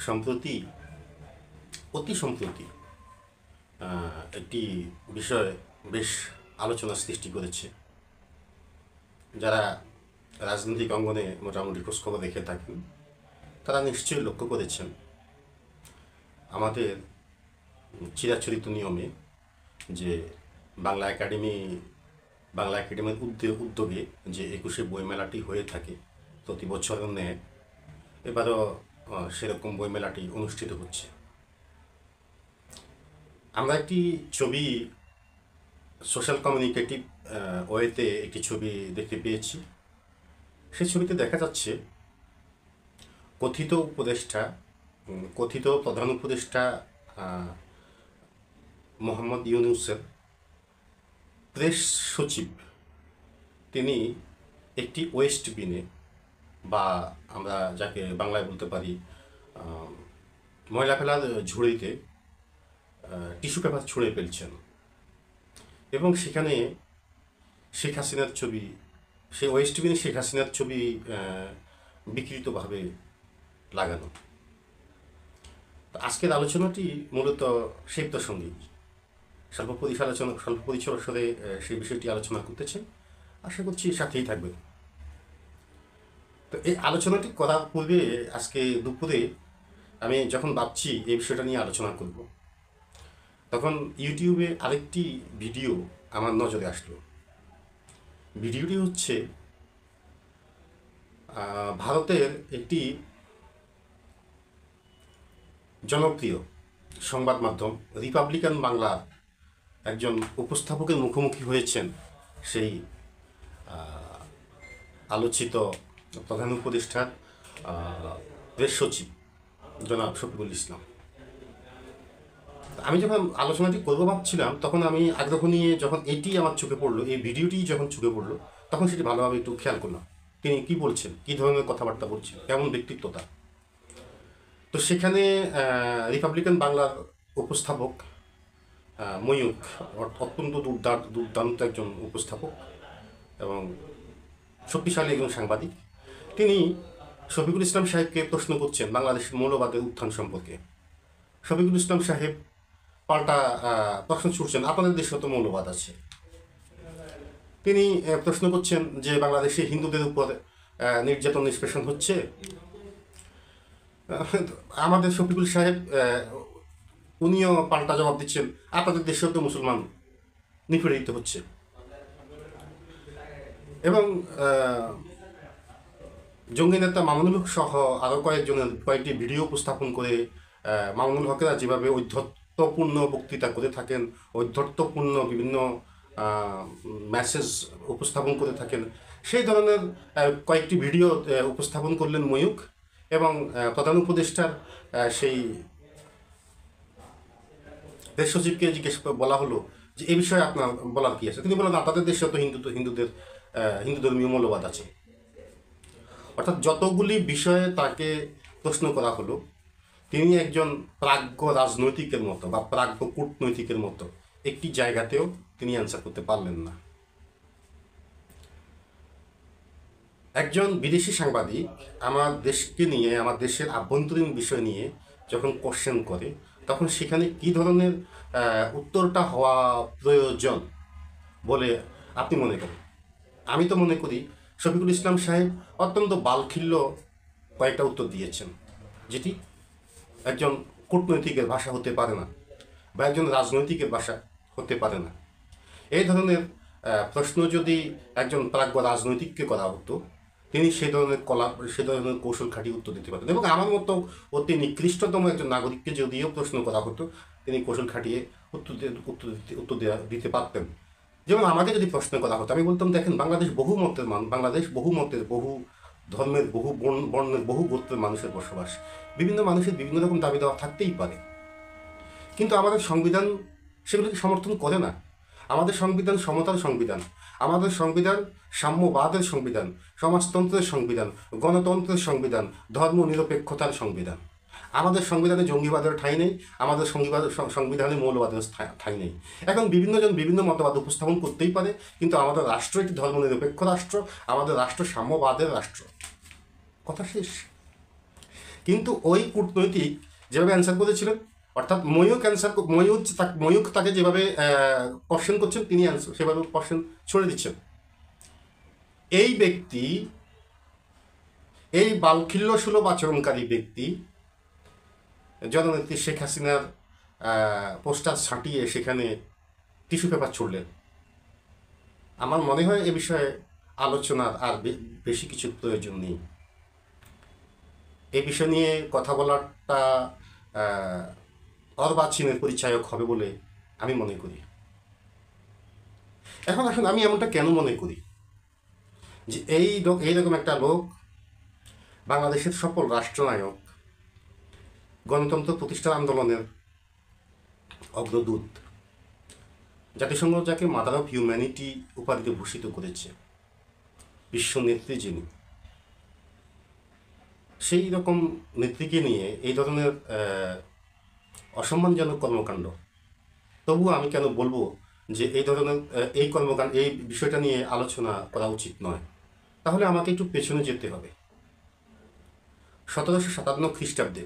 সম্প্রতি অতি সম্প্রতি একটি বিষয় বেশ আলোচনার সৃষ্টি করেছে। যারা রাজনৈতিক অঙ্গনে মোটামুটি খোঁজখবর রেখে থাকেন তারা নিশ্চয়ই লক্ষ্য করেছেন আমাদের চিরাচরিত নিয়মে যে বাংলা একাডেমির উদ্যোগে যে 21শে বইমেলাটি হয়ে থাকে প্রতি বছরের ন্যায় এবারও সেরকম বইমেলাটি অনুষ্ঠিত হচ্ছে। আমরা একটি ছবি সোশ্যাল কমিউনিকেটিভ ওয়েতে একটি ছবি দেখতে পেয়েছি। সেই ছবিতে দেখা যাচ্ছে কথিত প্রধান উপদেষ্টা মোহাম্মদ ইউনূসের প্রেস সচিব তিনি একটি ওয়েস্ট বিনে, বা আমরা যাকে বাংলায় বলতে পারি ময়লা ফেলার ঝুড়িতে টিস্যু পেপার ছুঁড়ে ফেলছেন, এবং সেখানে শেখ হাসিনার ছবি, সেই ওয়েস্ট বিনে শেখ হাসিনার ছবি বিকৃতভাবে লাগানো। আজকের আলোচনাটি মূলত সেই প্রসঙ্গে স্বল্প পরিসরে সেই বিষয়টি আলোচনা করতেছে। আশা করছি সাথেই থাকবে। তো এই আলোচনাটি করার পূর্বে আজকে দুপুরে আমি যখন ভাবছি এই বিষয়টা নিয়ে আলোচনা করব, তখন ইউটিউবে আরেকটি ভিডিও আমার নজরে আসলো। ভিডিওটি হচ্ছে ভারতের একটি জনপ্রিয় সংবাদ মাধ্যম রিপাবলিকান বাংলা একজন উপস্থাপকের মুখোমুখি হয়েছেন সেই আলোচিত প্রধান উপদেষ্টার প্রেস সচিব জনাব শফিকুল ইসলাম। আমি যখন আলোচনাটি করবো ভাবছিলাম, তখন আমি আগ্রহ নিয়ে যখন এটি আমার চোখে পড়লো, এই ভিডিওটি যখন চোখে পড়লো, তখন সেটি ভালোভাবে একটু খেয়াল করলাম তিনি কী বলছেন, কী ধরনের কথাবার্তা বলছেন, কেমন ব্যক্তিত্ব তার। তো সেখানে রিপাবলিকান বাংলার উপস্থাপক ময়ূক অত্যন্ত দুর্দান্ত একজন উপস্থাপক এবং শক্তিশালী একজন সাংবাদিক। তিনি শফিকুল ইসলাম সাহেবকে প্রশ্ন করছেন বাংলাদেশের মৌলবাদের উত্থান সম্পর্কে। শফিকুল ইসলাম সাহেব পাল্টা প্রশ্ন ছুটছেন, আপনাদের দেশে তো মৌলবাদ আছে। তিনি প্রশ্ন করছেন যে বাংলাদেশে হিন্দুদের উপর নির্যাতন নিষ্পেষণ হচ্ছে। আমাদের শফিকুল সাহেব উনিও পাল্টা জবাব দিচ্ছেন, আপনাদের দেশেও তো মুসলমান নিপীড়িত হচ্ছে। এবং জঙ্গি নেতা মামুনুল হক সহ আরও কয়েকটি ভিডিও উপস্থাপন করে মামুনুল হকেরা যেভাবে ঔদ্ধত্যপূর্ণ বক্তৃতা করে থাকেন, ঔদ্ধত্যপূর্ণ বিভিন্ন মেসেজ উপস্থাপন করে থাকেন, সেই ধরনের কয়েকটি ভিডিও উপস্থাপন করলেন ময়ূক। এবং প্রধান উপদেষ্টার সেই দেশ সচিবকে জিজ্ঞেস বলা হলো যে এই বিষয়ে আপনার বলার কী আছে। তিনি বললেন, আপনাদের দেশেও তো হিন্দু ধর্মীয় মৌলবাদ আছে। অর্থাৎ যতগুলি বিষয়ে তাকে প্রশ্ন করা হলো, তিনি একজন প্রাজ্ঞ রাজনৈতিকের মতো বা প্রাজ্ঞ কূটনৈতিকের মতো একটি জায়গাতেও তিনি অ্যান্সার করতে পারলেন না। একজন বিদেশি সাংবাদিক আমার দেশকে নিয়ে, আমার দেশের আভ্যন্তরীণ বিষয় নিয়ে যখন কোশ্চেন করে, তখন সেখানে কী ধরনের উত্তরটা হওয়া প্রয়োজন বলে আপনি মনে করেন? আমি তো মনে করি শফিকুল ইসলাম সাহেব অত্যন্ত বালখিল্য কয়েকটা উত্তর দিয়েছেন, যেটি একজন কূটনৈতিকের ভাষা হতে পারে না বা একজন রাজনৈতিকের ভাষা হতে পারে না। এই ধরনের প্রশ্ন যদি একজন প্রাজ্ঞ রাজনৈতিককে করা হতো, তিনি সে ধরনের কৌশল খাটিয়ে উত্তর দিতে পারতেন। এবং আমার মতো অতি নিকৃষ্টতম একজন নাগরিককে যদিও প্রশ্ন করা হতো, তিনি কৌশল খাটিয়ে উত্তর দিতে পারতেন। যেমন আমাকে যদি প্রশ্ন করা হতো, আমি বলতাম, দেখেন, বাংলাদেশ বহু মতের, বহু ধর্মের, বহু বর্ণের, বহু গোত্রের মানুষের বসবাস। বিভিন্ন মানুষের বিভিন্ন রকম দাবি দেওয়া থাকতেই পারে, কিন্তু আমাদের সংবিধান সেগুলোকে সমর্থন করে না। আমাদের সংবিধান সমতার সংবিধান, আমাদের সংবিধান সাম্যবাদের সংবিধান, সমাজতন্ত্রের সংবিধান, গণতন্ত্রের সংবিধান, ধর্ম নিরপেক্ষতার সংবিধান। আমাদের সংবিধানে জঙ্গিবাদের ঠাঁই নেই, আমাদের সংবিধানে মৌলবাদের ঠাঁই নেই। এখন বিভিন্নজন বিভিন্ন মতবাদ উপস্থাপন করতেই পারে, কিন্তু আমাদের রাষ্ট্র একটি ধর্মনিরপেক্ষ রাষ্ট্র, আমাদের রাষ্ট্র সাম্যবাদের রাষ্ট্র। কথা শেষ। কিন্তু ওই কূটনৈতিক যেভাবে অ্যান্সার করেছিলেন, অর্থাৎ ময়ূক তাকে যেভাবে কোশ্চেন করছেন, তিনি অ্যান্সার সেভাবে কোশ্চেন ছড়ে দিচ্ছেন। এই ব্যক্তি, এই বালখিল্য সুলভ আচরণকারী ব্যক্তি জননেত্রী শেখ হাসিনার পোস্টার ছাঁটিয়ে সেখানে টিস্যু পেপার ছুড়লেন। আমার মনে হয় এ বিষয়ে আলোচনার আর বেশি কিছু প্রয়োজন নেই। এ বিষয় নিয়ে কথা বলাটা অর্বাচীনের পরিচায়ক হবে বলে আমি মনে করি। এখন আমি এমনটা কেন মনে করি যে এইরকম একটা লোক, বাংলাদেশের সফল রাষ্ট্রনায়ক, গণতন্ত্র প্রতিষ্ঠার আন্দোলনের অগ্রদূত, জাতিসংঘ যাকে মাদার অফ হিউম্যানিটি উপাধিতে ভূষিত করেছে, বিশ্ব নেত্রী যিনি, সেই রকম নেত্রীকে নিয়ে এই ধরনের অসম্মানজনক কর্মকাণ্ড, তবুও আমি কেন বলবো যে এই ধরনের এই বিষয়টা নিয়ে আলোচনা করা উচিত নয়? তাহলে আমাকে একটু পেছনে যেতে হবে। 1757 খ্রিস্টাব্দে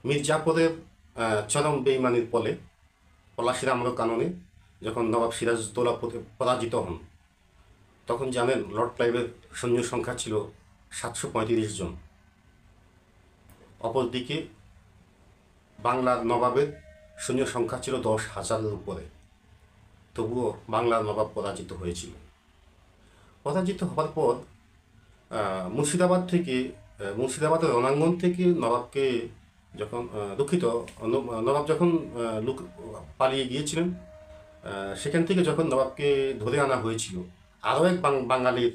মির্জাপুরের চরম বেইমানির ফলে পলাশির আমল কাননে যখন নবাব সিরাজউদ্দৌলা পরাজিত হন, তখন জানেন লর্ড ক্লাইভের সৈন্য সংখ্যা ছিল 735 জন। অপরদিকে বাংলার নবাবের সৈন্য সংখ্যা ছিল 10,000-এর উপরে। তবুও বাংলার নবাব পরাজিত হয়েছিল। পরাজিত হওয়ার পর মুর্শিদাবাদের রণাঙ্গন থেকে নবাবকে যখন নবাব যখন পালিয়ে গিয়েছিলেন, সেখান থেকে যখন নবাবকে ধরে আনা হয়েছিল, আরও এক বাঙালির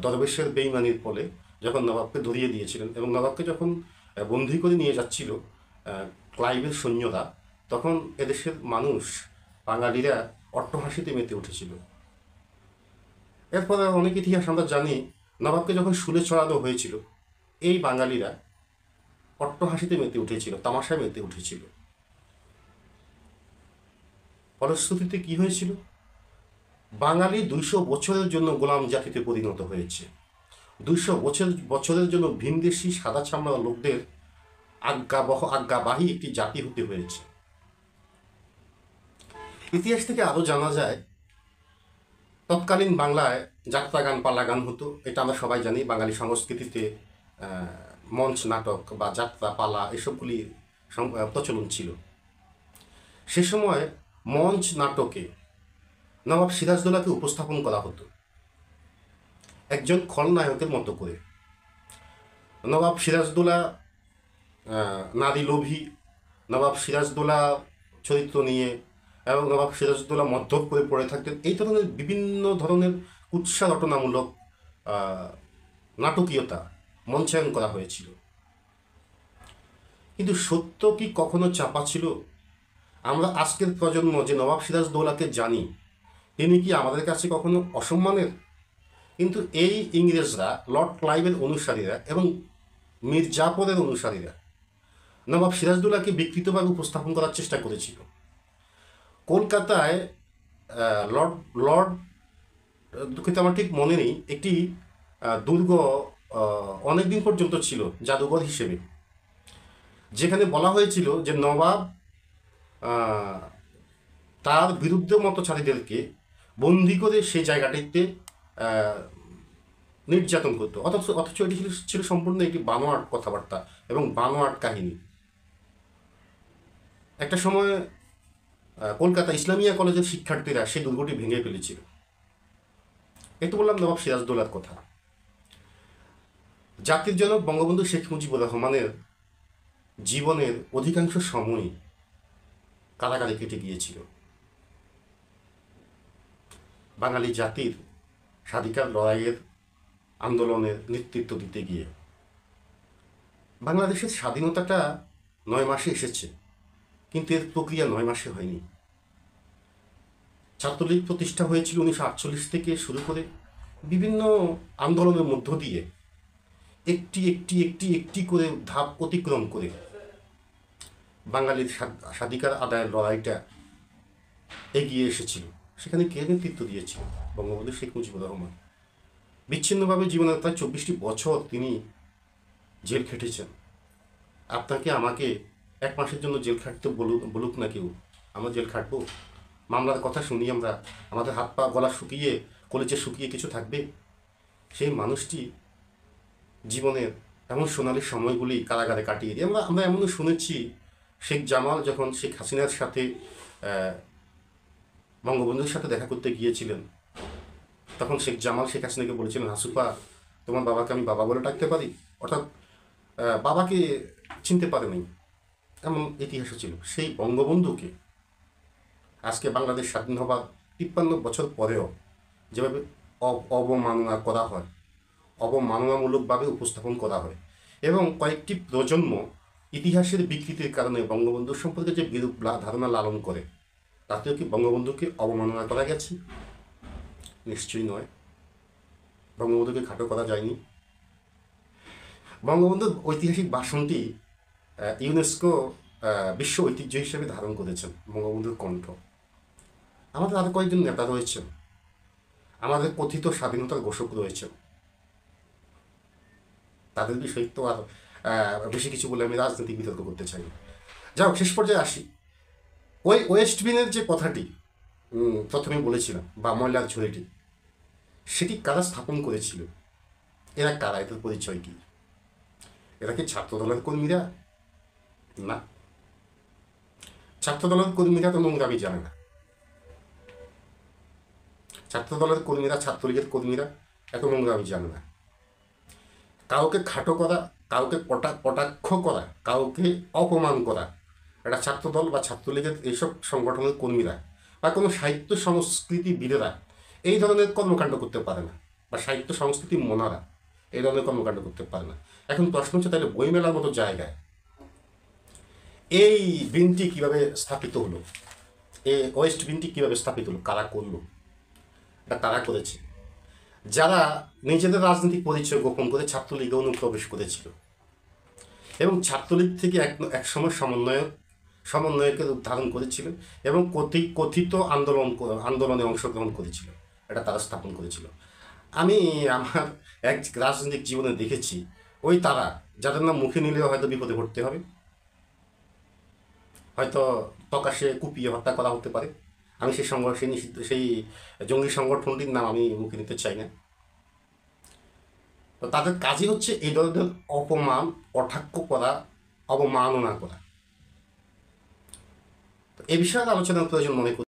দরবেশের বেইমানির ফলে যখন নবাবকে ধরিয়ে দিয়েছিলেন এবং নবাবকে যখন বন্দী করে নিয়ে যাচ্ছিল ক্লাইভের সৈন্যরা, তখন এদেশের মানুষ, বাঙালিরা অট্টহাসিতে মেতে উঠেছিল। এরপরে অনেক ইতিহাস আমরা জানি, নবাবকে যখন শুলে চড়ানো হয়েছিল, এই বাঙালিরা অট্টহাসিতে মেতে উঠেছিল, তামাশায় মেতে উঠেছিল। ফলশ্রুতিতে কি হয়েছিল? বাঙালি 200 বছরের জন্য গোলাম জাতিতে পরিণত হয়েছে। 200 বছরের জন্য ভিনদেশি সাদা চামড়া লোকদের আজ্ঞাবাহী একটি জাতি হতে হয়েছে। ইতিহাস থেকে আরও জানা যায়, তৎকালীন বাংলায় যাত্রা গান, পালা গান হতো। এটা আমরা সবাই জানি। বাঙালি সংস্কৃতিতে মঞ্চ নাটক বা যাত্রা, পালা এসবগুলি প্রচলন ছিল। সে সময় মঞ্চ নাটকে নবাব সিরাজদৌলাকে উপস্থাপন করা হতো একজন খলনায়কের মতো করে। নবাব সিরাজদৌলা নারী লোভী, নবাব সিরাজদৌলা চরিত্র নিয়ে, এবং নবাব সিরাজউদ্দৌলা মদ্যপ করে পড়ে থাকতেন। এই ধরনের বিভিন্ন ধরনের উৎসাহ রটনামূলক নাটকীয়তা মঞ্চায়ন করা হয়েছিল। কিন্তু সত্য কি কখনো চাপা ছিল? আমরা আজকের প্রজন্ম যে নবাব সিরাজউদ্দৌলাকে জানি, তিনি কি আমাদের কাছে কখনো অসম্মানের? কিন্তু এই ইংরেজরা, লর্ড ক্লাইভের অনুসারীরা এবং মীর জাফরের অনুসারীরা নবাব সিরাজউদ্দৌলাকে বিকৃতভাবে উপস্থাপন করার চেষ্টা করেছিল। কলকাতায় লর্ড দুঃখিত আমার ঠিক মনে নেই, একটি দুর্গ অনেকদিন পর্যন্ত ছিল জাদুঘর হিসেবে, যেখানে বলা হয়েছিল যে নবাব তার বিরুদ্ধে মতচারীদেরকে বন্দি করে সেই জায়গাটিতে নির্যাতন করতো। অথচ এটি ছিল সম্পূর্ণ একটি বানোয়াট কথাবার্তা এবং বানোয়াট কাহিনী। একটা সময় কলকাতা ইসলামিয়া কলেজের শিক্ষার্থীরা সেই দুর্গটি ভেঙে ফেলেছিল। এই তো বললাম নবাব সিরাজউদ্দৌলার কথা। জাতির জনক বঙ্গবন্ধু শেখ মুজিবুর রহমানের জীবনের অধিকাংশ সময় কারাগারে কেটে গিয়েছিল। বাঙালি জাতির স্বাধিকার লড়াইয়ের আন্দোলনের নেতৃত্ব দিতে গিয়ে। বাংলাদেশের স্বাধীনতাটা 9 মাসে এসেছে, কিন্তু এর প্রক্রিয়া 9 মাসে হয়নি। ছাত্রলীগ প্রতিষ্ঠা হয়েছিল 1948 থেকে শুরু করে বিভিন্ন আন্দোলনের মধ্য দিয়ে একটি একটি একটি একটি করে ধাপ অতিক্রম করে বাঙালির স্বাধিকার আদায়ের লড়াইটা এগিয়ে এসেছিল। সেখানে কে নেতৃত্ব দিয়েছিল? বঙ্গবন্ধু শেখ মুজিবুর রহমান। বিচ্ছিন্নভাবে জীবনের প্রায় 24টি বছর তিনি জেল খেটেছেন। আপনাকে আমাকে 1 মাসের জন্য জেল খাটতে বলুক বলুক না কেউ, আমরা জেল খাটবো? মামলার কথা শুনি আমরা, আমাদের হাত পা গলা শুকিয়ে কলেজে শুকিয়ে কিছু থাকবে? সেই মানুষটি জীবনের এমন সোনালি সময়গুলি কারাগারে কাটিয়ে দিয়ে আমরা আমরা এমনও শুনেছি, শেখ জামাল যখন শেখ হাসিনার সাথে বঙ্গবন্ধুর সাথে দেখা করতে গিয়েছিলেন, তখন শেখ জামাল শেখ হাসিনাকে বলেছিলেন, হাসুপা তোমার বাবাকে আমি বাবা বলে ডাকতে পারি? অর্থাৎ বাবাকে চিনতে পারেনি, এমন ইতিহাসও ছিল। সেই বঙ্গবন্ধুকে আজকে বাংলাদেশ স্বাধীন হবার 53 বছর পরেও যেভাবে অবমাননা করা হয়, অবমাননামূলকভাবে উপস্থাপন করা হয়, এবং কয়েকটি প্রজন্ম ইতিহাসের বিকৃতির কারণে বঙ্গবন্ধু সম্পর্কে যে বিরূপ ধারণা লালন করে, তাতেও কি বঙ্গবন্ধুকে অবমাননা করা গেছে? নিশ্চয়ই নয়। বঙ্গবন্ধুকে খাটো করা যায়নি। বঙ্গবন্ধুর ঐতিহাসিক ভাষণটি ইউনেস্কো বিশ্ব ঐতিহ্য হিসেবে ধারণ করেছেন বঙ্গবন্ধুর কণ্ঠ। আমাদের আরও কয়েকজন নেতা রয়েছেন, আমাদের কথিত স্বাধীনতার ঘোষক রয়েছেন, তাদের বিষয়ে তো আর বেশি কিছু বলে আমি রাজনৈতিক বিতর্ক করতে চাই না। যাই হোক, শেষ পর্যায়ে আসি। ওই ওয়েস্টবিনের যে কথাটি প্রথমে বলেছিলাম, বা ময়লার ঝুড়িটি, সেটি কারা স্থাপন করেছিল? এরা কারা? এদের পরিচয় কি? এরা কি ছাত্রদলের কর্মীরা? না, ছাত্রদলের কর্মীরা তো নোংরামি জানে না। ছাত্রদলের কর্মীরা, ছাত্রলীগের কর্মীরা এত নোংরামি জানে না। কাউকে খাটো করা, কাউকে কটাক্ষ করা, কাউকে অপমান করা, এটা ছাত্রদল বা ছাত্রলীগের এইসব সংগঠনের কর্মীরা বা কোনো সাহিত্য সংস্কৃতিবিদেরা এই ধরনের কর্মকাণ্ড করতে পারে না, বা সাহিত্য সংস্কৃতি মনারা এই ধরনের কর্মকাণ্ড করতে পারে না। এখন প্রশ্ন হচ্ছে, তাহলে বইমেলার মতো জায়গায় এই বিনটি কিভাবে স্থাপিত হলো? এই ওয়েস্ট বিনটি কিভাবে স্থাপিত হলো? কারা করলো? এটা তারা করেছে যারা নিজেদের রাজনৈতিক পরিচয় গোপন করে ছাত্রলীগে অনুপ্রবেশ করেছিল, এবং ছাত্রলীগ থেকে এক সময় সমন্বয়কের রূপ ধারণ করেছিল, এবং কথিত আন্দোলনে অংশগ্রহণ করেছিল। এটা তারা স্থাপন করেছিল। আমি আমার এক রাজনৈতিক জীবনে দেখেছি, ওই তারা যাদের নাম মুখে নিলেও হয়তো বিপদে পড়তে হবে, হয়তো প্রকাশ্যে কুপিয়ে হত্যা করা হতে পারে। আমি সেই জঙ্গি সংগঠনটির নাম আমি মুখে নিতে চাই না। তো তাদের কাজই হচ্ছে এই ধরনের অপমান, কটাক্ষ করা, অবমাননা করা। তো এ বিষয়ে আলোচনার প্রয়োজন মনে করি।